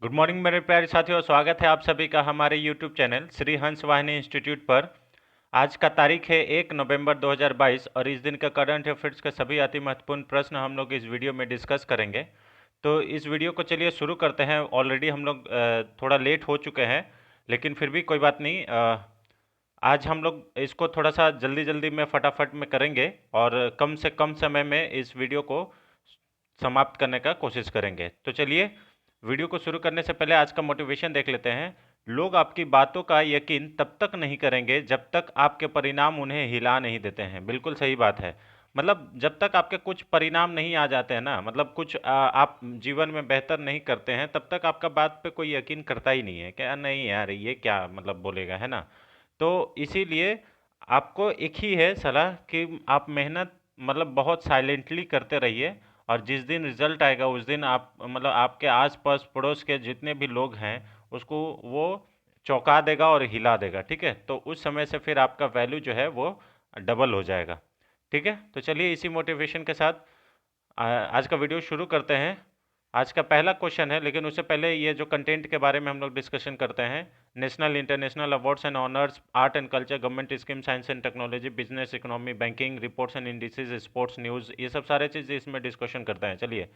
Good morning मेरे प्यारे साथियों, स्वागत है आप सभी का हमारे यूट्यूब चैनल श्री हंस वाहिनी इंस्टीट्यूट पर। आज का तारीख है 1 नवंबर 2022 और इस दिन का करंट अफेयर्स के सभी अति महत्वपूर्ण प्रश्न हम लोग इस वीडियो में डिस्कस करेंगे। तो इस वीडियो को चलिए शुरू करते हैं। ऑलरेडी हम लोग थोड़ा लेट हो चुके हैं, लेकिन फिर भी कोई बात नहीं। आज हम लोग इसको थोड़ा सा जल्दी जल्दी में फटाफट में करेंगे और कम से कम समय में इस वीडियो को समाप्त करने का कोशिश करेंगे। तो चलिए वीडियो को शुरू करने से पहले आज का मोटिवेशन देख लेते हैं। लोग आपकी बातों का यकीन तब तक नहीं करेंगे जब तक आपके परिणाम उन्हें हिला नहीं देते हैं। बिल्कुल सही बात है। मतलब जब तक आपके कुछ परिणाम नहीं आ जाते हैं ना, मतलब कुछ आप जीवन में बेहतर नहीं करते हैं, तब तक आपका बात पे कोई यकीन करता ही नहीं है कि नहीं यार ये क्या मतलब बोलेगा, है ना। तो इसीलिए आपको एक ही है सलाह कि आप मेहनत मतलब बहुत साइलेंटली करते रहिए। और जिस दिन रिजल्ट आएगा उस दिन आप मतलब आपके आस पास पड़ोस के जितने भी लोग हैं उसको वो चौंका देगा और हिला देगा। ठीक है, तो उस समय से फिर आपका वैल्यू जो है वो डबल हो जाएगा। ठीक है, तो चलिए इसी मोटिवेशन के साथ आज का वीडियो शुरू करते हैं। आज का पहला क्वेश्चन है, लेकिन उससे पहले ये जो कंटेंट के बारे में हम लोग डिस्कशन करते हैं। National international awards and honours, art and culture, government scheme, science and technology, business, economy, banking, reports and indices, sports news, ये सब सारे चीज़ इसमें डिस्कशन करते हैं। चलिए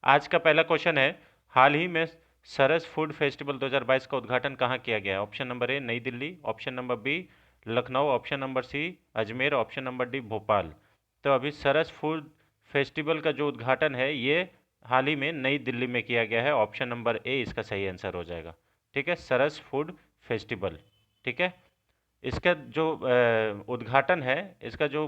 आज का पहला क्वेश्चन है, हाल ही में सरस फूड फेस्टिवल 2022 का उद्घाटन कहाँ किया गया है? Option number A New Delhi, option number B Lucknow, option number C Ajmer, option number D Bhopal. तो अभी सरस फूड फेस्टिवल का जो उद्घाटन है ये हाल ही में नई दिल्ली में किया गया है। ऑप्शन नंबर ए इसका सही आंसर हो जाएगा। ठीक है, सरस फूड फेस्टिवल। ठीक है, इसका जो उद्घाटन है, इसका जो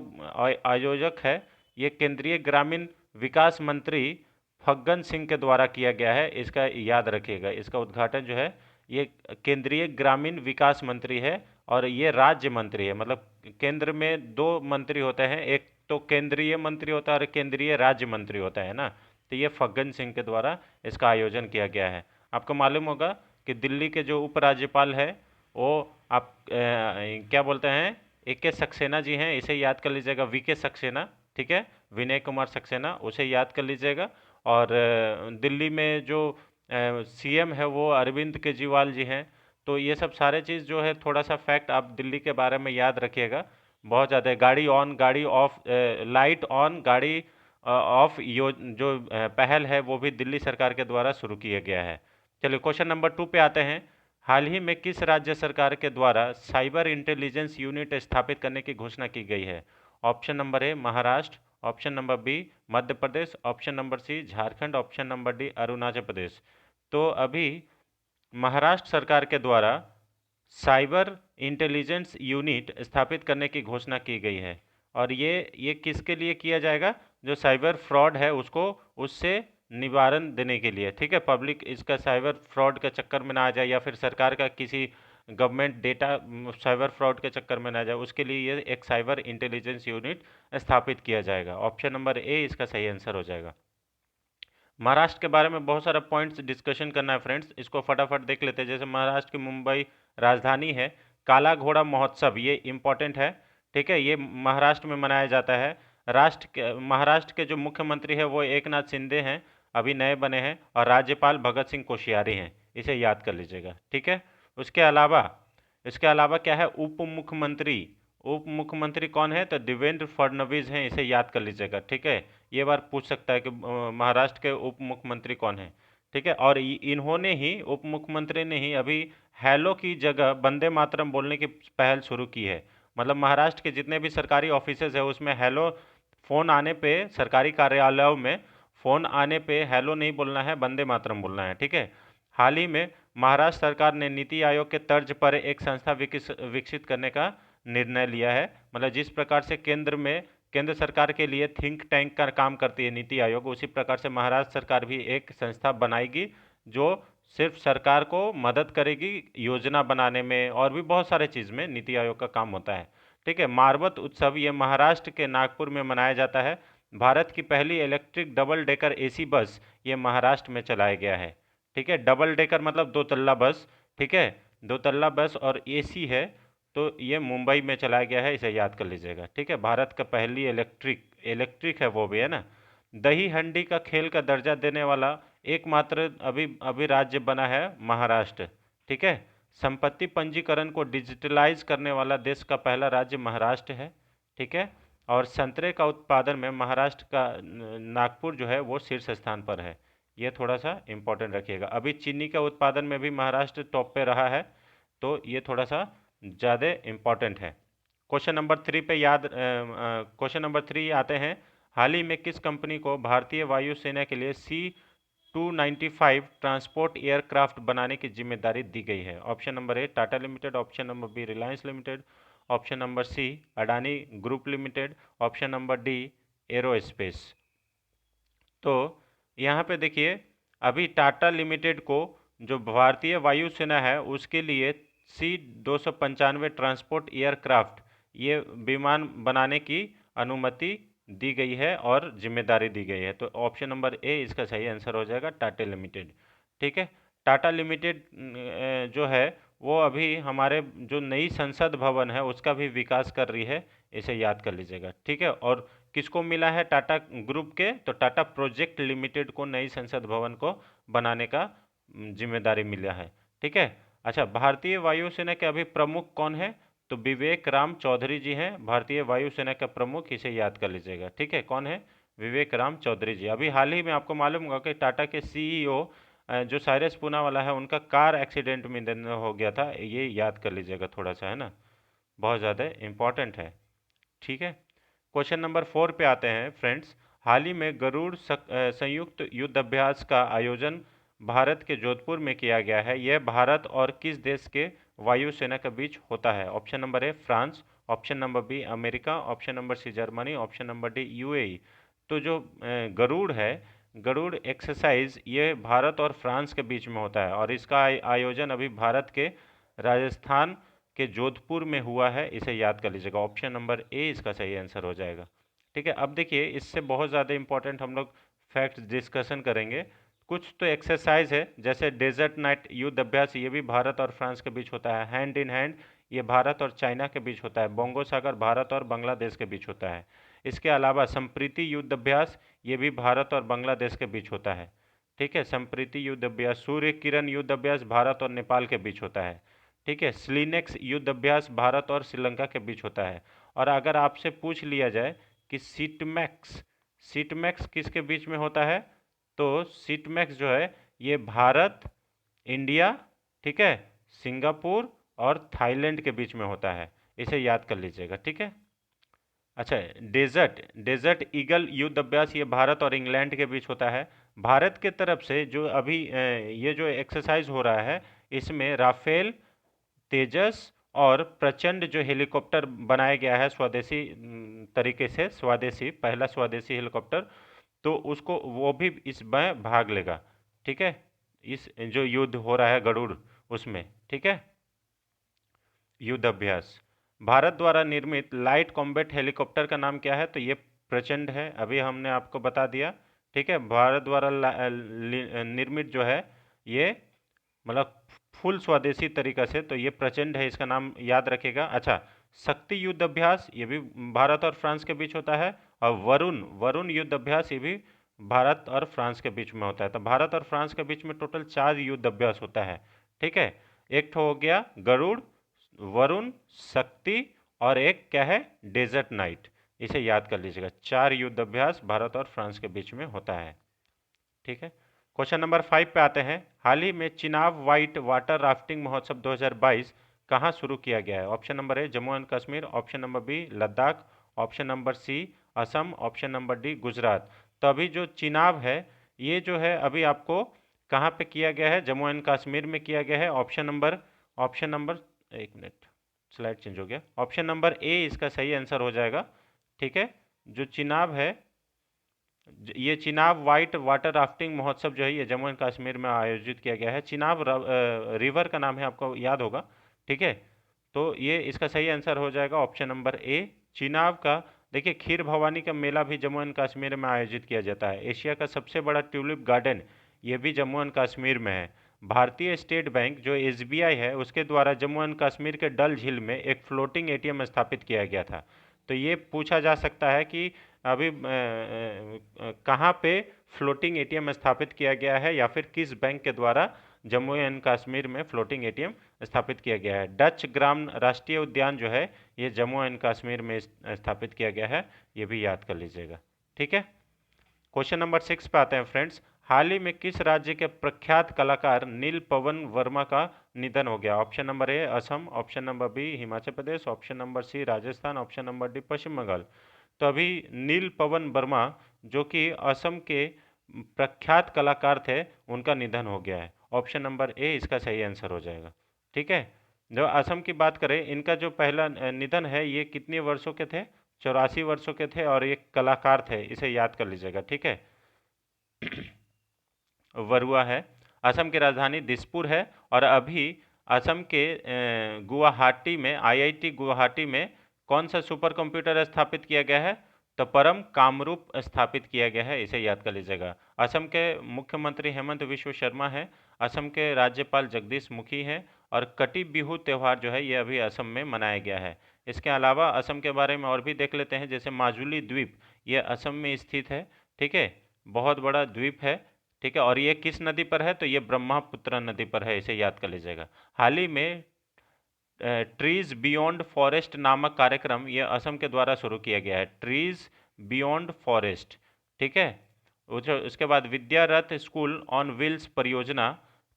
आयोजक है, ये केंद्रीय ग्रामीण विकास मंत्री फग्गन सिंह के द्वारा किया गया है। इसका याद रखिएगा, इसका उद्घाटन जो है ये केंद्रीय ग्रामीण विकास मंत्री है और ये राज्य मंत्री है। मतलब केंद्र में दो मंत्री होते हैं, एक तो केंद्रीय मंत्री होता है और केंद्रीय राज्य मंत्री होता है ना। तो ये फग्गन सिंह के द्वारा इसका आयोजन किया गया है। आपको मालूम होगा कि दिल्ली के जो उपराज्यपाल है वो आप क्या बोलते हैं, ए के सक्सेना जी हैं, इसे याद कर लीजिएगा, वी के सक्सेना। ठीक है, विनय कुमार सक्सेना, उसे याद कर लीजिएगा। और दिल्ली में जो सीएम है वो अरविंद केजरीवाल जी हैं। तो ये सब सारे चीज़ जो है थोड़ा सा फैक्ट आप दिल्ली के बारे में याद रखिएगा। बहुत ज़्यादा है। गाड़ी ऑन गाड़ी ऑफ, लाइट ऑन गाड़ी ऑफ, यो जो पहल है वो भी दिल्ली सरकार के द्वारा शुरू किया गया है। चलिए क्वेश्चन नंबर 2 पे आते हैं। हाल ही में किस राज्य सरकार के द्वारा साइबर इंटेलिजेंस यूनिट स्थापित करने की घोषणा की गई है? Option number A Maharashtra, option number B Madhya Pradesh, option number C Jharkhand, option number D Arunachal Pradesh. तो अभी महाराष्ट्र सरकार के द्वारा साइबर इंटेलिजेंस यूनिट स्थापित करने की घोषणा की गई है। और ये किसके लिए किया जाएगा? जो साइबर फ्रॉड है उसको उससे निवारण देने के लिए। ठीक है, पब्लिक इसका साइबर फ्रॉड के चक्कर में ना आ जाए या फिर सरकार का किसी गवर्नमेंट डेटा साइबर फ्रॉड के चक्कर में ना जाए, उसके लिए ये एक साइबर इंटेलिजेंस यूनिट स्थापित किया जाएगा। ऑप्शन नंबर ए इसका सही आंसर हो जाएगा। महाराष्ट्र के बारे में बहुत सारा पॉइंट्स डिस्कशन करना है फ्रेंड्स, इसको फटाफट देख लेते हैं। जैसे महाराष्ट्र की मुंबई राजधानी है। काला घोड़ा महोत्सव ये इम्पोर्टेंट है। ठीक है, ये महाराष्ट्र में मनाया जाता है। महाराष्ट्र के जो मुख्यमंत्री है वो एक नाथ शिंदे हैं, अभी नए बने हैं। और राज्यपाल भगत सिंह कोश्यारी हैं, इसे याद कर लीजिएगा। ठीक है, उसके अलावा इसके अलावा क्या है, उप मुख्यमंत्री। उप मुख्यमंत्री कौन है? तो देवेंद्र फडणवीस हैं, इसे याद कर लीजिएगा। ठीक है, ये बार पूछ सकता है कि महाराष्ट्र के उप मुख्यमंत्री कौन है। ठीक है, और इन्होंने ही उप मुख्यमंत्री ने ही अभी हेलो की जगह वंदे मातरम बोलने की पहल शुरू की है। मतलब महाराष्ट्र के जितने भी सरकारी ऑफिसेज है उसमें हेलो, फ़ोन आने पे सरकारी कार्यालयों में फ़ोन आने पे हेलो नहीं बोलना है, वंदे मातरम बोलना है। ठीक है, हाल ही में महाराष्ट्र सरकार ने नीति आयोग के तर्ज पर एक संस्था विकसित करने का निर्णय लिया है। मतलब जिस प्रकार से केंद्र सरकार के लिए थिंक टैंक का काम करती है नीति आयोग, उसी प्रकार से महाराष्ट्र सरकार भी एक संस्था बनाएगी जो सिर्फ सरकार को मदद करेगी योजना बनाने में, और भी बहुत सारे चीज़ में नीति आयोग का काम होता है। ठीक है, मारबत उत्सव ये महाराष्ट्र के नागपुर में मनाया जाता है। भारत की पहली electric double decker AC bus ये महाराष्ट्र में चलाया गया है। ठीक है, डबल डेकर मतलब दो तल्ला बस। ठीक है, दो तल्ला बस और एसी है। तो ये मुंबई में चलाया गया है, इसे याद कर लीजिएगा। ठीक है, भारत का पहली इलेक्ट्रिक इलेक्ट्रिक है वो भी, है ना। दही हंडी का खेल का दर्जा देने वाला एकमात्र अभी अभी राज्य बना है महाराष्ट्र। ठीक है। संपत्ति पंजीकरण को डिजिटलाइज करने वाला देश का पहला राज्य महाराष्ट्र है। ठीक है। और संतरे का उत्पादन में महाराष्ट्र का नागपुर जो है वो शीर्ष स्थान पर है। ये थोड़ा सा इम्पोर्टेंट रखिएगा। अभी चीनी का उत्पादन में भी महाराष्ट्र टॉप पे रहा है, तो ये थोड़ा सा ज़्यादा इम्पोर्टेंट है। क्वेश्चन नंबर 3 आते हैं। हाल ही में किस कंपनी को भारतीय वायुसेना के लिए C-295 ट्रांसपोर्ट एयरक्राफ्ट बनाने की जिम्मेदारी दी गई है? Option number A Tata limited, option number B Reliance limited, option number C Adani group limited, option number D aerospace. तो यहाँ पे देखिए, अभी टाटा लिमिटेड को जो भारतीय वायुसेना है उसके लिए C-295 ट्रांसपोर्ट एयरक्राफ्ट ये विमान बनाने की अनुमति दी गई है और जिम्मेदारी दी गई है। तो ऑप्शन नंबर ए इसका सही आंसर हो जाएगा, टाटा लिमिटेड। ठीक है। टाटा लिमिटेड जो है वो अभी हमारे जो नई संसद भवन है उसका भी विकास कर रही है, इसे याद कर लीजिएगा। ठीक है। और किसको मिला है टाटा ग्रुप के? तो टाटा प्रोजेक्ट लिमिटेड को नई संसद भवन को बनाने का जिम्मेदारी मिला है। ठीक है। अच्छा, भारतीय वायुसेना के अभी प्रमुख कौन है? तो विवेक राम चौधरी जी हैं भारतीय वायुसेना का प्रमुख, इसे याद कर लीजिएगा। ठीक है। कौन है? विवेक राम चौधरी जी। अभी हाल ही में आपको मालूम होगा कि टाटा के सीईओ जो साइरस पूनावाला है उनका कार एक्सीडेंट में निधन हो गया था, ये याद कर लीजिएगा थोड़ा सा, है ना, बहुत ज़्यादा इम्पॉर्टेंट है। ठीक है। क्वेश्चन नंबर 4 पे आते हैं फ्रेंड्स। हाल ही में गरुड़ संयुक्त युद्ध अभ्यास का आयोजन भारत के जोधपुर में किया गया है। यह भारत और किस देश के वायुसेना के बीच होता है? Option number A France, option number B America, option number C Germany, option number D UAE. तो जो गरुड़ है, गरुड़ एक्सरसाइज, ये भारत और फ्रांस के बीच में होता है और इसका आयोजन अभी भारत के राजस्थान के जोधपुर में हुआ है, इसे याद कर लीजिएगा। ऑप्शन नंबर ए इसका सही आंसर हो जाएगा। ठीक है। अब देखिए, इससे बहुत ज़्यादा इंपॉर्टेंट हम लोग फैक्ट्स डिस्कशन करेंगे। कुछ तो एक्सरसाइज है जैसे डेजर्ट नाइट युद्ध अभ्यास, ये भी भारत और फ्रांस के बीच होता है। हैंड इन हैंड, ये भारत और चाइना के बीच होता है। बोंगो सागर भारत और बांग्लादेश के बीच होता है। इसके अलावा संप्रीति युद्ध अभ्यास, ये भी भारत और बांग्लादेश के बीच होता है। ठीक है। संप्रीति युद्ध अभ्यास। सूर्य किरण युद्ध अभ्यास भारत और नेपाल के बीच होता है। ठीक है। स्लिनेक्स युद्ध अभ्यास भारत और श्रीलंका के बीच होता है। और अगर आपसे पूछ लिया जाए कि सीटमैक्स, सीटमैक्स किसके बीच में होता है? तो सीटमैक्स जो है ये भारत, इंडिया, ठीक है, सिंगापुर और थाईलैंड के बीच में होता है, इसे याद कर लीजिएगा। ठीक है। अच्छा, डेजर्ट डेजर्ट ईगल युद्ध अभ्यास, ये भारत और इंग्लैंड के बीच होता है। भारत के तरफ से जो अभी ये जो एक्सरसाइज हो रहा है, इसमें राफेल, तेजस और प्रचंड जो हेलीकॉप्टर बनाया गया है स्वदेशी तरीके से, स्वदेशी, पहला स्वदेशी हेलीकॉप्टर, तो उसको वो भी इसमें भाग लेगा। ठीक है। इस जो युद्ध हो रहा है गरुड़ उसमें। ठीक है। युद्ध अभ्यास। भारत द्वारा निर्मित लाइट कॉम्बैट हेलीकॉप्टर का नाम क्या है? तो ये प्रचंड है, अभी हमने आपको बता दिया। ठीक है। भारत द्वारा निर्मित जो है ये, मतलब फुल स्वदेशी तरीका से, तो ये प्रचंड है, इसका नाम याद रखेगा। अच्छा, शक्ति युद्ध अभ्यास, ये भी भारत और फ्रांस के बीच होता है। और वरुण वरुण युद्ध अभ्यास, ये भी भारत और फ्रांस के बीच में होता है। तो भारत और फ्रांस के बीच में टोटल 4 युद्ध अभ्यास होता है। ठीक है। एक तो हो गया गरुड़, वरुण, शक्ति, और एक क्या है? Desert knight. इसे याद कर लीजिएगा। 4 युद्ध अभ्यास भारत और फ्रांस के बीच में होता है। ठीक है। क्वेश्चन नंबर 5 पे आते हैं। हाल ही में चिनाब वाइट वाटर राफ्टिंग महोत्सव 2022 कहाँ शुरू किया गया है? Option number A Jammu and Kashmir, option number B Ladakh, option number C Assam, option number D Gujarat. तो अभी जो चिनाब है ये जो है अभी आपको कहाँ पे किया गया है? जम्मू एंड कश्मीर में किया गया है। ऑप्शन नंबर एक मिनट, स्लाइड चेंज हो गया। ऑप्शन नंबर ए इसका सही आंसर हो जाएगा। ठीक है। जो चिनाब है, ये चिनाब वाइट वाटर राफ्टिंग महोत्सव जो है ये जम्मू एंड कश्मीर में आयोजित किया गया है। चिनाब रिवर का नाम है, आपको याद होगा। ठीक है। तो ये इसका सही आंसर हो जाएगा ऑप्शन नंबर ए, चिनाब का। देखिए, खीर भवानी का मेला भी जम्मू एंड कश्मीर में आयोजित किया जाता है। एशिया का सबसे बड़ा ट्यूलिप गार्डन ये भी जम्मू एंड कश्मीर में है। भारतीय स्टेट बैंक जो एसबीआई है उसके द्वारा जम्मू एंड कश्मीर के डल झील में एक फ्लोटिंग एटीएम स्थापित किया गया था। तो ये पूछा जा सकता है कि अभी कहाँ पे फ्लोटिंग एटीएम स्थापित किया गया है या फिर किस बैंक के द्वारा जम्मू एंड कश्मीर में फ्लोटिंग एटीएम स्थापित किया गया है। डच ग्राम राष्ट्रीय उद्यान जो है ये जम्मू एंड कश्मीर में स्थापित किया गया है, ये भी याद कर लीजिएगा। ठीक है, क्वेश्चन नंबर 6 पे आते हैं फ्रेंड्स। हाल ही में किस राज्य के प्रख्यात कलाकार नील पवन वर्मा का निधन हो गया? Option number A Assam, option number B Himachal Pradesh, option number C Rajasthan, option number D Paschim Bangal. तो अभी नील पवन वर्मा जो कि असम के प्रख्यात कलाकार थे, उनका निधन हो गया है। ऑप्शन नंबर ए इसका सही आंसर हो जाएगा। ठीक है, जो असम की बात करें, इनका जो पहला निधन है ये कितने वर्षों के थे? 84 वर्षों के थे और एक कलाकार थे, इसे याद कर लीजिएगा। ठीक है, वरुआ है। असम की राजधानी दिसपुर है और अभी असम के गुवाहाटी में, आईआईटी गुवाहाटी में कौन सा सुपर कंप्यूटर स्थापित किया गया है? तो परम कामरूप स्थापित किया गया है, इसे याद कर लीजिएगा। असम के मुख्यमंत्री हेमंत विश्व शर्मा है, असम के राज्यपाल जगदीश मुखी हैं और कटी बिहू त्यौहार जो है ये अभी असम में मनाया गया है। इसके अलावा असम के बारे में और भी देख लेते हैं, जैसे माजुली द्वीप, ये असम में स्थित है। ठीक है, बहुत बड़ा द्वीप है। ठीक है, और ये किस नदी पर है? तो ये ब्रह्मपुत्र नदी पर है, इसे याद कर लीजिएगा। हाल ही में ट्रीज बियॉन्ड फॉरेस्ट नामक कार्यक्रम ये असम के द्वारा शुरू किया गया है, ट्रीज बियॉन्ड फॉरेस्ट। ठीक है, उसके बाद विद्या रथ स्कूल ऑन व्हील्स परियोजना।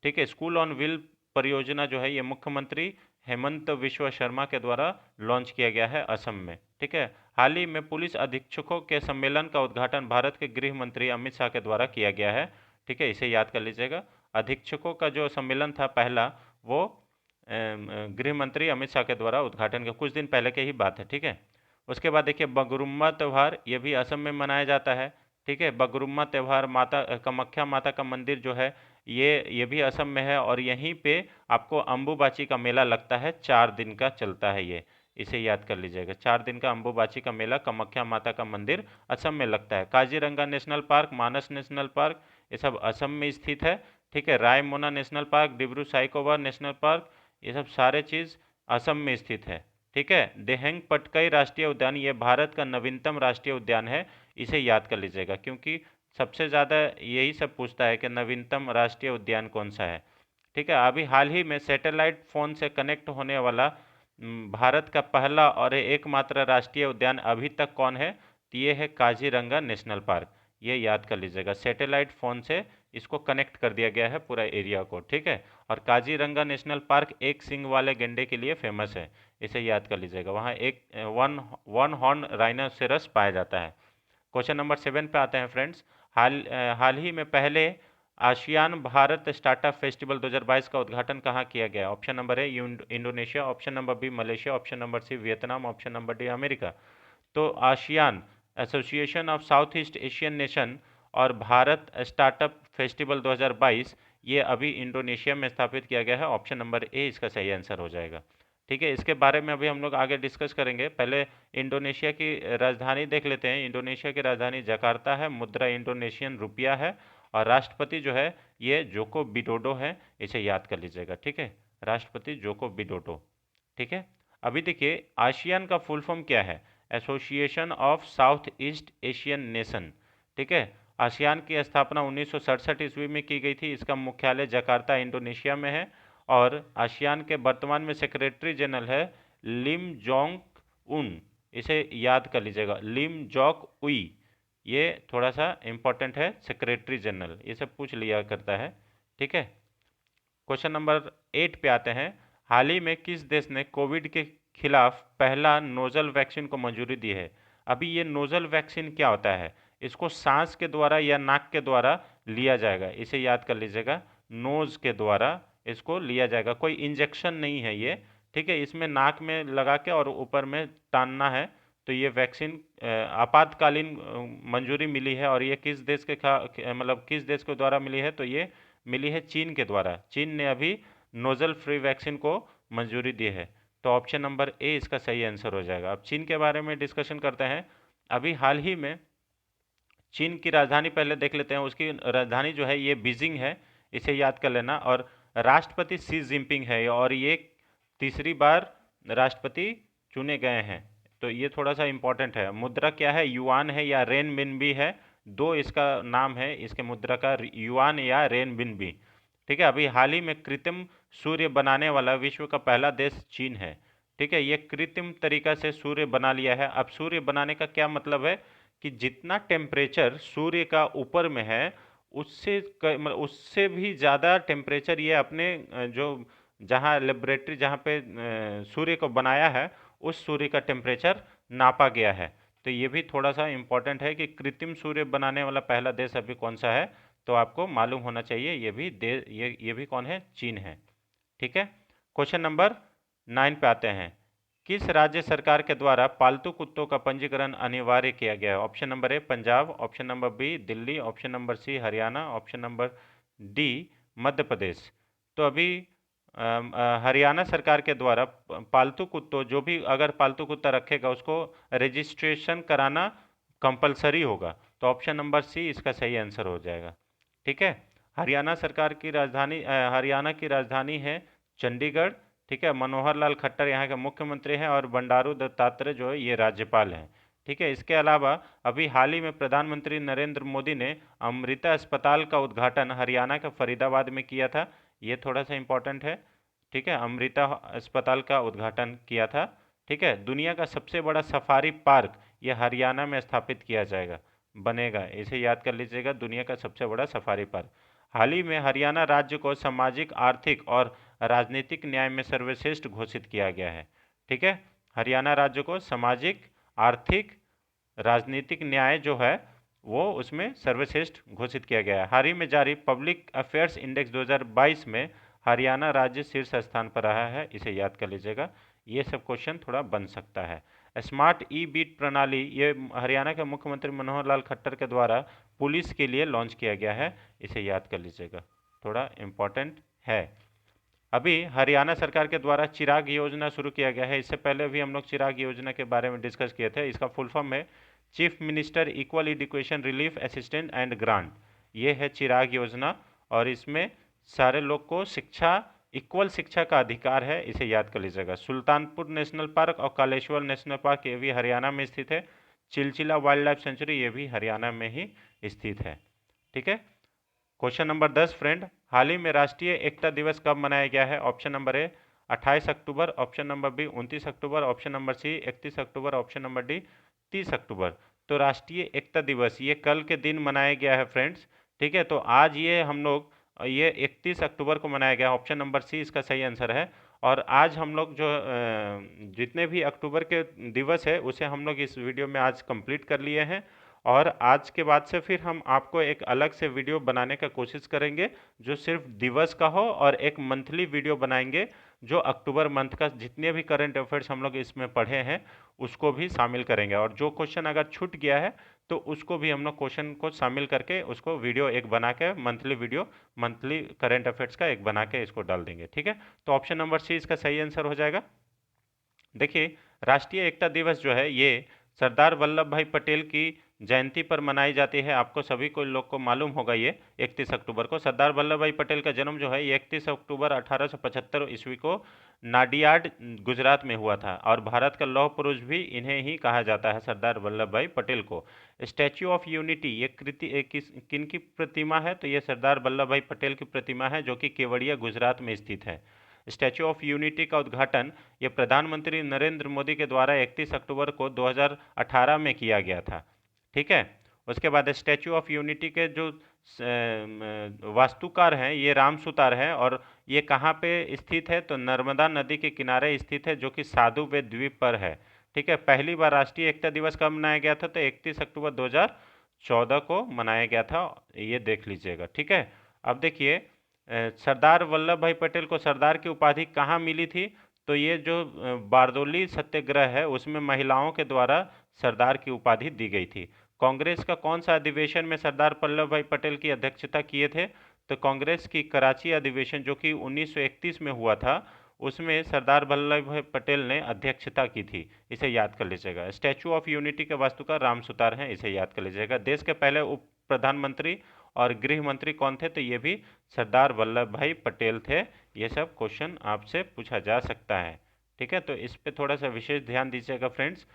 ठीक है, स्कूल ऑन व्हील परियोजना जो है ये मुख्यमंत्री हेमंत विश्व शर्मा के द्वारा लॉन्च किया गया है असम में। ठीक है, हाल ही में पुलिस अधीक्षकों के सम्मेलन का उद्घाटन भारत के गृह मंत्री अमित शाह के द्वारा किया गया है। ठीक है, इसे याद कर लीजिएगा। अधीक्षकों का जो सम्मेलन था पहला, वो गृह मंत्री अमित शाह के द्वारा उद्घाटन के कुछ दिन पहले की ही बात है। ठीक है, उसके बाद देखिए बगरुम्मा त्यौहार, ये भी असम में मनाया जाता है। ठीक है, बगरुम्मा त्यौहार माता कामाख्या माता का मंदिर जो है ये भी असम में है और यहीं पे आपको अम्बुबाची का मेला लगता है, 4 दिन का चलता है ये, इसे याद कर लीजिएगा। 4 दिन का अम्बुबाची का मेला कामाख्या माता का मंदिर असम में लगता है। काजीरंगा नेशनल पार्क, मानस नेशनल पार्क, ये सब असम में स्थित है। ठीक है, Raimona national park, Dibru Saikhowa national park, ये सब सारे चीज़ असम में स्थित है। ठीक है, देहेंग पटकाई राष्ट्रीय उद्यान ये भारत का नवीनतम राष्ट्रीय उद्यान है, इसे याद कर लीजिएगा, क्योंकि सबसे ज़्यादा यही सब पूछता है कि नवीनतम राष्ट्रीय उद्यान कौन सा है। ठीक है, अभी हाल ही में सैटेलाइट फ़ोन से कनेक्ट होने वाला भारत का पहला और एकमात्र राष्ट्रीय उद्यान अभी तक कौन है? तो ये है काजीरंगा नेशनल पार्क, ये याद कर लीजिएगा। सैटेलाइट फ़ोन से इसको कनेक्ट कर दिया गया है पूरा एरिया को। ठीक है, और काजीरंगा नेशनल पार्क एक सींग वाले गैंडे के लिए फेमस है, इसे याद कर लीजिएगा। वहाँ एक वन हॉर्न राइनोसेरस पाया जाता है। क्वेश्चन नंबर 7 पे आते हैं फ्रेंड्स। हाल ही में पहले आसियान भारत स्टार्टअप फेस्टिवल 2022 का उद्घाटन कहाँ किया गया? Option number A Indonesia, option number B Malaysia, option number C Vietnam, option number D America. तो ASEAN association of south east Asian nation और भारत स्टार्टअप फेस्टिवल 2022 ये अभी इंडोनेशिया में स्थापित किया गया है। ऑप्शन नंबर ए इसका सही आंसर हो जाएगा। ठीक है, इसके बारे में अभी हम लोग आगे डिस्कस करेंगे। पहले इंडोनेशिया की राजधानी देख लेते हैं। इंडोनेशिया की राजधानी जकार्ता है, मुद्रा इंडोनेशियन रुपया है और राष्ट्रपति जो है ये जोको विडोडो है, इसे याद कर लीजिएगा। ठीक है, राष्ट्रपति जोको विडोडो। ठीक है, अभी देखिए आसियान का फुल फॉर्म क्या है? Association of south east Asian nation. ठीक है, आसियान की स्थापना 1967 ईस्वी में की गई थी। इसका मुख्यालय जकार्ता इंडोनेशिया में है और आसियान के वर्तमान में सेक्रेटरी जनरल है लिम जोंग उन, इसे याद कर लीजिएगा, लिम जोक उई। ये थोड़ा सा इम्पोर्टेंट है, सेक्रेटरी जनरल, ये सब पूछ लिया करता है। ठीक है, क्वेश्चन नंबर 8 पे आते हैं। हाल ही में किस देश ने कोविड के खिलाफ पहला नोजल वैक्सीन को मंजूरी दी है? अभी ये नोजल वैक्सीन क्या होता है? इसको सांस के द्वारा या नाक के द्वारा लिया जाएगा, इसे याद कर लीजिएगा। नोज के द्वारा इसको लिया जाएगा, कोई इंजेक्शन नहीं है ये। ठीक है, इसमें नाक में लगा के और ऊपर में टानना है। तो ये वैक्सीन आपातकालीन मंजूरी मिली है और ये किस देश के मतलब किस देश के द्वारा मिली है? तो ये मिली है चीन के द्वारा। चीन ने अभी नोजल फ्री वैक्सीन को मंजूरी दी है। तो ऑप्शन नंबर ए इसका सही आंसर हो जाएगा। अब चीन के बारे में डिस्कशन करते हैं। अभी हाल ही में चीन की राजधानी पहले देख लेते हैं। उसकी राजधानी जो है ये बीजिंग है, इसे याद कर लेना। और राष्ट्रपति शी जिनपिंग है और ये तीसरी बार राष्ट्रपति चुने गए हैं। तो ये थोड़ा सा इम्पोर्टेंट है। मुद्रा क्या है, युआन है या रेनमिनबी है, दो इसका नाम है इसके मुद्रा का, युआन या रेनमिनबी। ठीक है, अभी हाल ही में कृत्रिम सूर्य बनाने वाला विश्व का पहला देश चीन है। ठीक है, ये कृत्रिम तरीका से सूर्य बना लिया है। अब सूर्य बनाने का क्या मतलब है कि जितना टेम्परेचर सूर्य का ऊपर में है उससे भी ज़्यादा टेम्परेचर ये अपने जो जहाँ लेबोरेटरी जहाँ पे सूर्य को बनाया है उस सूर्य का टेम्परेचर नापा गया है। तो ये भी थोड़ा सा इम्पोर्टेंट है कि कृत्रिम सूर्य बनाने वाला पहला देश अभी कौन सा है, तो आपको मालूम होना चाहिए। ये भी कौन है, चीन है। ठीक है, क्वेश्चन नंबर 9 पे आते हैं। किस राज्य सरकार के द्वारा पालतू कुत्तों का पंजीकरण अनिवार्य किया गया है? Option number A Punjab, option number B Delhi, option number C Haryana, option number D Madhya Pradesh. तो अभी हरियाणा सरकार के द्वारा पालतू कुत्तों, जो भी अगर पालतू कुत्ता रखेगा उसको रजिस्ट्रेशन कराना कंपलसरी होगा। तो ऑप्शन नंबर सी इसका सही आंसर हो जाएगा। ठीक है, हरियाणा सरकार की राजधानी हरियाणा की राजधानी है चंडीगढ़। ठीक है, मनोहर लाल खट्टर यहाँ के मुख्यमंत्री हैं और बंडारू दत्तात्रेय जो है ये राज्यपाल हैं। ठीक है, इसके अलावा अभी हाल ही में प्रधानमंत्री नरेंद्र मोदी ने अमृता अस्पताल का उद्घाटन हरियाणा के फरीदाबाद में किया था। ये थोड़ा सा इम्पोर्टेंट है। ठीक है, अमृता अस्पताल का उद्घाटन किया था। ठीक है, दुनिया का सबसे बड़ा सफारी पार्क ये हरियाणा में स्थापित किया जाएगा, बनेगा, इसे याद कर लीजिएगा, दुनिया का सबसे बड़ा सफारी पार्क। हाल ही में हरियाणा राज्य को सामाजिक, आर्थिक और राजनीतिक न्याय में सर्वश्रेष्ठ घोषित किया गया है। ठीक है, हरियाणा राज्य को सामाजिक, आर्थिक, राजनीतिक न्याय जो है वो उसमें सर्वश्रेष्ठ घोषित किया गया है। हाल ही में जारी पब्लिक अफेयर्स इंडेक्स 2022 में हरियाणा राज्य शीर्ष स्थान पर रहा है, इसे याद कर लीजिएगा। ये सब क्वेश्चन थोड़ा बन सकता है। स्मार्ट ई बीट प्रणाली ये हरियाणा के मुख्यमंत्री मनोहर लाल खट्टर के द्वारा पुलिस के लिए लॉन्च किया गया है, इसे याद कर लीजिएगा, थोड़ा इम्पोर्टेंट है। अभी हरियाणा सरकार के द्वारा चिराग योजना शुरू किया गया है। इससे पहले भी हम लोग चिराग योजना के बारे में डिस्कस किए थे। इसका फुल फॉर्म है chief minister equal education relief assistant and grant. ये है चिराग योजना और इसमें सारे लोग को शिक्षा, इक्वल शिक्षा का अधिकार है, इसे याद कर लीजिएगा। सुल्तानपुर नेशनल पार्क और कालेश्वर नेशनल पार्क ये भी हरियाणा में स्थित है। चिलचिला वाइल्ड लाइफ सेंचुरी ये भी हरियाणा में ही स्थित है। ठीक है, क्वेश्चन नंबर 10 फ्रेंड, हाल ही में राष्ट्रीय एकता दिवस कब मनाया गया है? Option number A 28 October, option number B 29 October, option number C 31 October, option number D 30 October. तो राष्ट्रीय एकता दिवस ये कल के दिन मनाया गया है फ्रेंड्स। ठीक है, तो आज ये हम लोग ये 31 अक्टूबर को मनाया गया। ऑप्शन नंबर सी इसका सही आंसर है। और आज हम लोग जो जितने भी अक्टूबर के दिवस है उसे हम लोग इस वीडियो में आज कंप्लीट कर लिए हैं। और आज के बाद से फिर हम आपको एक अलग से वीडियो बनाने का कोशिश करेंगे जो सिर्फ दिवस का हो, और एक मंथली वीडियो बनाएंगे जो अक्टूबर मंथ का जितने भी करंट अफेयर्स हम लोग इसमें पढ़े हैं उसको भी शामिल करेंगे। और जो क्वेश्चन अगर छूट गया है तो उसको भी हम लोग क्वेश्चन को शामिल करके उसको वीडियो एक बना के monthly video, monthly current affairs का एक बना के इसको डाल देंगे। ठीक है, तो ऑप्शन नंबर सी इसका सही आंसर हो जाएगा। देखिए, राष्ट्रीय एकता दिवस जो है ये सरदार वल्लभ भाई पटेल की जयंती पर मनाई जाती है। आपको सभी को लोग को मालूम होगा ये 31 अक्टूबर को सरदार वल्लभ भाई पटेल का जन्म जो है ये 31 अक्टूबर 1875 ईस्वी को नाडियाड गुजरात में हुआ था। और भारत का लौह पुरुष भी इन्हें ही कहा जाता है, सरदार वल्लभ भाई पटेल को। स्टैच्यू ऑफ यूनिटी ये किन की प्रतिमा है? तो ये सरदार वल्लभ भाई पटेल की प्रतिमा है जो कि केवड़िया गुजरात में स्थित है। स्टैच्यू ऑफ यूनिटी का उद्घाटन ये प्रधानमंत्री नरेंद्र मोदी के द्वारा 31 अक्टूबर को 2018 में किया गया था। ठीक है, उसके बाद स्टैच्यू ऑफ यूनिटी के जो वास्तुकार हैं ये राम सुतार हैं। और ये कहाँ पे स्थित है? तो नर्मदा नदी के किनारे स्थित है जो कि साधु वे द्वीप पर है। ठीक है, पहली बार राष्ट्रीय एकता दिवस कब मनाया गया था? तो 31 अक्टूबर 2014 को मनाया गया था, ये देख लीजिएगा। ठीक है, अब देखिए सरदार वल्लभ भाई पटेल को सरदार की उपाधि कहाँ मिली थी? तो ये जो बारदोली सत्याग्रह है उसमें महिलाओं के द्वारा सरदार की उपाधि दी गई थी। कांग्रेस का कौन सा अधिवेशन में सरदार वल्लभ भाई पटेल की अध्यक्षता किए थे? तो कांग्रेस की कराची अधिवेशन जो कि 1931 में हुआ था उसमें सरदार वल्लभ भाई पटेल ने अध्यक्षता की थी, इसे याद कर लीजिएगा। स्टैचू ऑफ यूनिटी के वास्तुकार राम सुतार हैं, इसे याद कर लीजिएगा। देश के पहले उप प्रधानमंत्री और गृह मंत्री कौन थे? तो ये भी सरदार वल्लभ भाई पटेल थे। ये सब क्वेश्चन आपसे पूछा जा सकता है। ठीक है, तो इस पे थोड़ा सा विशेष ध्यान दीजिएगा फ्रेंड्स।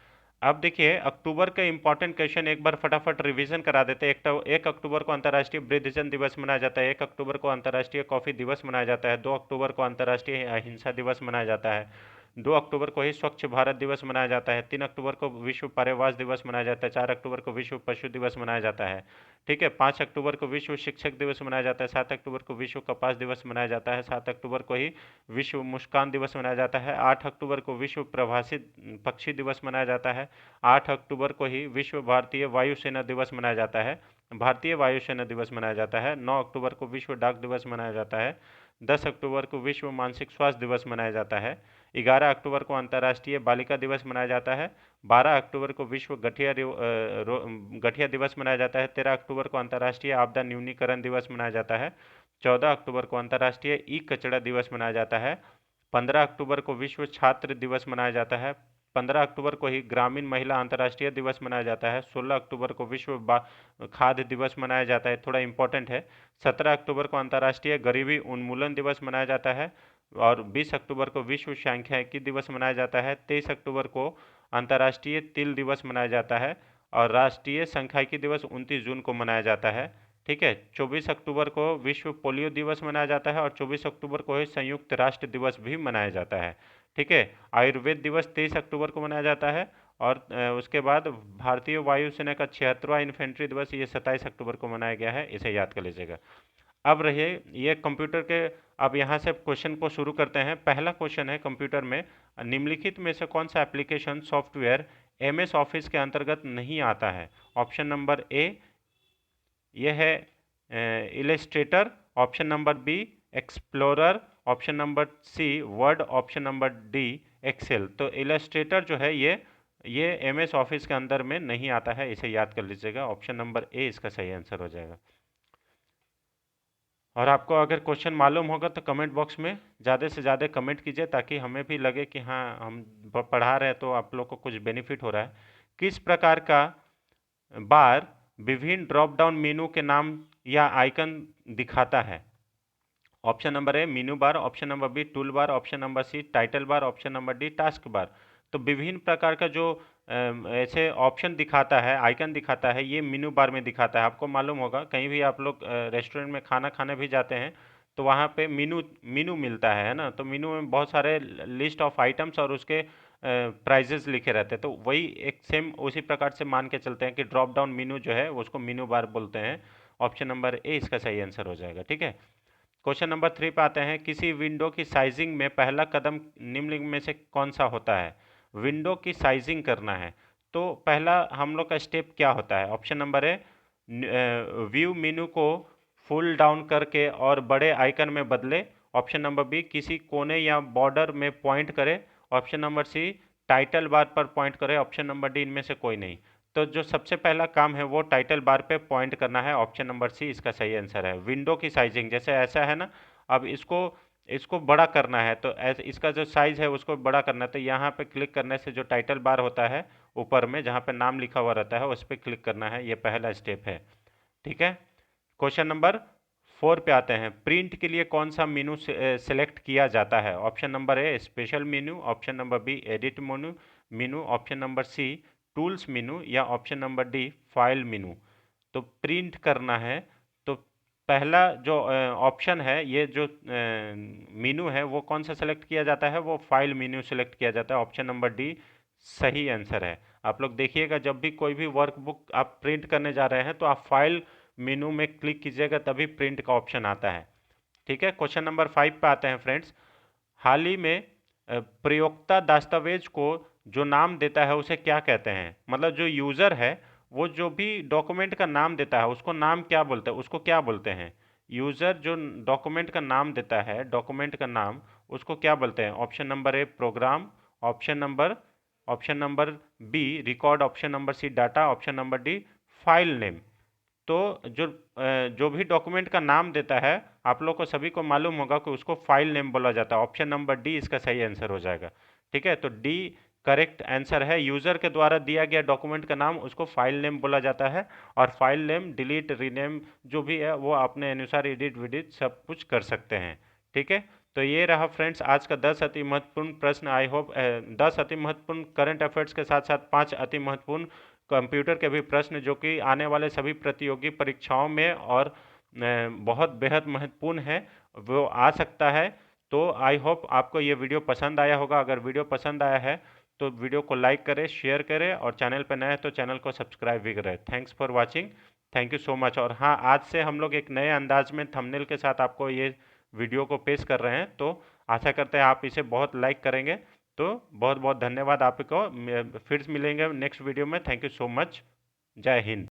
अब देखिए अक्टूबर का इंपॉर्टेंट क्वेश्चन एक बार फटाफट रिवीजन करा देते हैं। 1 अक्टूबर को अंतर्राष्ट्रीय वृद्धजन दिवस मनाया जाता है। 1 अक्टूबर को अंतर्राष्ट्रीय कॉफ़ी दिवस मनाया जाता है। 2 अक्टूबर को अंतर्राष्ट्रीय अहिंसा दिवस मनाया जाता है। 2 अक्टूबर को ही स्वच्छ भारत दिवस मनाया जाता है। 3 अक्टूबर को विश्व पर्यावरण दिवस मनाया जाता है। 4 अक्टूबर को विश्व पशु दिवस मनाया जाता है। ठीक है। 5 अक्टूबर को विश्व शिक्षक दिवस मनाया जाता है। 7 अक्टूबर को विश्व कपास दिवस मनाया जाता है। 7 अक्टूबर को ही विश्व मुस्कान दिवस मनाया जाता है। 8 अक्टूबर को विश्व प्रवासी पक्षी दिवस मनाया जाता है। 8 अक्टूबर को ही विश्व भारतीय वायुसेना दिवस मनाया जाता है। भारतीय वायुसेना दिवस मनाया जाता है। 9 अक्टूबर को विश्व डाक दिवस मनाया जाता है। 10 अक्टूबर को विश्व मानसिक स्वास्थ्य दिवस मनाया जाता है। 11 अक्टूबर को अंतर्राष्ट्रीय बालिका दिवस मनाया जाता है। 12 अक्टूबर को विश्व गठिया दिवस मनाया जाता है। 13 अक्टूबर को अंतर्राष्ट्रीय आपदा न्यूनीकरण दिवस मनाया जाता है। 14 अक्टूबर को अंतर्राष्ट्रीय ई कचरा दिवस मनाया जाता है। 15 अक्टूबर को विश्व छात्र दिवस मनाया जाता है। 15 अक्टूबर को ही ग्रामीण महिला अंतर्राष्ट्रीय दिवस मनाया जाता है। 16 अक्टूबर को विश्व खाद्य दिवस मनाया जाता है, थोड़ा इंपॉर्टेंट है। 17 अक्टूबर को अंतर्राष्ट्रीय गरीबी उन्मूलन दिवस मनाया जाता है। और 20 अक्टूबर को विश्व सांख्यिकी दिवस मनाया जाता है। 23 अक्टूबर को अंतर्राष्ट्रीय तिल दिवस मनाया जाता है। और राष्ट्रीय सांख्यिकी दिवस 29 जून को मनाया जाता है। ठीक है। 24 अक्टूबर को विश्व पोलियो दिवस मनाया जाता है। और 24 अक्टूबर को ही संयुक्त राष्ट्र दिवस भी मनाया जाता है। ठीक है। आयुर्वेद दिवस 23 अक्टूबर को मनाया जाता है। और उसके बाद भारतीय वायुसेना का 76वां इन्फेंट्री दिवस ये 27 अक्टूबर को मनाया गया है, इसे याद कर लीजिएगा। अब रहिए ये कंप्यूटर के, अब यहाँ से क्वेश्चन को शुरू करते हैं। पहला क्वेश्चन है कंप्यूटर में, निम्नलिखित में से कौन सा एप्लीकेशन सॉफ्टवेयर एमएस ऑफिस के अंतर्गत नहीं आता है? ऑप्शन नंबर ए ये है illustrator, option number B explorer, option number C word, option number D Excel. तो इलस्ट्रेटर जो है ये एमएस ऑफिस के अंदर में नहीं आता है, इसे याद कर लीजिएगा। ऑप्शन नंबर ए इसका सही आंसर हो जाएगा। और आपको अगर क्वेश्चन मालूम होगा तो कमेंट बॉक्स में ज़्यादा से ज़्यादा कमेंट कीजिए, ताकि हमें भी लगे कि हाँ हम पढ़ा रहे हैं तो आप लोग को कुछ बेनिफिट हो रहा है। किस प्रकार का बार विभिन्न ड्रॉप डाउन मेनू के नाम या आइकन दिखाता है? Option number A menu bar, option number B tool bar, option number C title bar, option number D task bar. तो विभिन्न प्रकार का जो ऐसे ऑप्शन दिखाता है, आइकन दिखाता है, ये मीनू बार में दिखाता है। आपको मालूम होगा कहीं भी आप लोग रेस्टोरेंट में खाना खाने भी जाते हैं तो वहाँ पे मीनू मीनू मिलता है ना। तो मीनू में बहुत सारे लिस्ट ऑफ आइटम्स और उसके प्राइजेस लिखे रहते हैं। तो वही एक सेम उसी प्रकार से मान के चलते हैं कि ड्रॉप डाउन मीनू जो है उसको मीनू बार बोलते हैं। ऑप्शन नंबर ए इसका सही आंसर हो जाएगा। ठीक है। क्वेश्चन नंबर 3 पे आते हैं। किसी विंडो की साइजिंग में पहला कदम निम्नलिखित में से कौन सा होता है? विंडो की साइजिंग करना है तो पहला हम लोग का स्टेप क्या होता है? ऑप्शन नंबर ए व्यू मेनू को फुल डाउन करके और बड़े आइकन में बदले। ऑप्शन नंबर बी किसी कोने या बॉर्डर में पॉइंट करे। Option number C title bar पर पॉइंट करे। ऑप्शन नंबर डी इनमें से कोई नहीं। तो जो सबसे पहला काम है वो टाइटल बार पे पॉइंट करना है। ऑप्शन नंबर सी इसका सही आंसर है। विंडो की साइजिंग जैसे ऐसा है ना, अब इसको इसको बड़ा करना है तो ऐसे इसका जो साइज है उसको बड़ा करना है। तो यहाँ पे क्लिक करने से जो टाइटल बार होता है ऊपर में जहाँ पे नाम लिखा हुआ रहता है उस पर क्लिक करना है, ये पहला स्टेप है। ठीक है। क्वेश्चन नंबर 4 पे आते हैं। प्रिंट के लिए कौन सा मेनू सेलेक्ट किया जाता है? Option number A special menu, option number B edit menu menu, option number C tools menu या option number D file menu. तो प्रिंट करना है तो पहला जो ऑप्शन है, ये जो मेनू है वो कौन सा सेलेक्ट किया जाता है? वो फाइल मेनू सेलेक्ट किया जाता है। ऑप्शन नंबर डी सही आंसर है। आप लोग देखिएगा जब भी कोई भी वर्कबुक आप प्रिंट करने जा रहे हैं तो आप फाइल मेनू में क्लिक कीजिएगा तभी प्रिंट का ऑप्शन आता है। ठीक है। क्वेश्चन नंबर 5 पे आते हैं फ्रेंड्स। हाल ही में प्रयोक्ता दस्तावेज को जो नाम देता है उसे क्या कहते हैं? मतलब जो यूज़र है वो जो भी डॉक्यूमेंट का नाम देता है उसको नाम क्या बोलते हैं, उसको क्या बोलते हैं? यूज़र जो डॉक्यूमेंट का नाम देता है, डॉक्यूमेंट का नाम, उसको क्या बोलते हैं? Option number A program, option number option number B record, option number C data, option number D file name. तो जो भी डॉक्यूमेंट का नाम देता है आप लोग को सभी को मालूम होगा कि उसको फाइल नेम बोला जाता है। ऑप्शन नंबर डी इसका सही आंसर हो जाएगा। ठीक है। तो डी करेक्ट आंसर है। यूज़र के द्वारा दिया गया डॉक्यूमेंट का नाम उसको फाइल नेम बोला जाता है। और फाइल नेम डिलीट रीनेम जो भी है वो अपने अनुसार एडिट विडिट सब कुछ कर सकते हैं। ठीक है। तो ये रहा फ्रेंड्स आज का 10 अति महत्वपूर्ण प्रश्न। आई होप 10 अति महत्वपूर्ण करंट अफेयर्स के साथ साथ 5 अति महत्वपूर्ण कंप्यूटर के भी प्रश्न जो कि आने वाले सभी प्रतियोगी परीक्षाओं में और बहुत बेहद महत्वपूर्ण है, वो आ सकता है। तो आई होप आपको ये वीडियो पसंद आया होगा। अगर वीडियो पसंद आया है तो वीडियो को लाइक करें, शेयर करें और चैनल पर नए हैं तो चैनल को सब्सक्राइब भी करें। Thanks for watching. Thank you so much. और हाँ, आज से हम लोग एक नए अंदाज में थंबनेल के साथ आपको ये वीडियो को पेश कर रहे हैं, तो आशा करते हैं आप इसे बहुत लाइक करेंगे। तो बहुत बहुत धन्यवाद आपको। फिर मिलेंगे नेक्स्ट वीडियो में। Thank you so much. जय हिंद।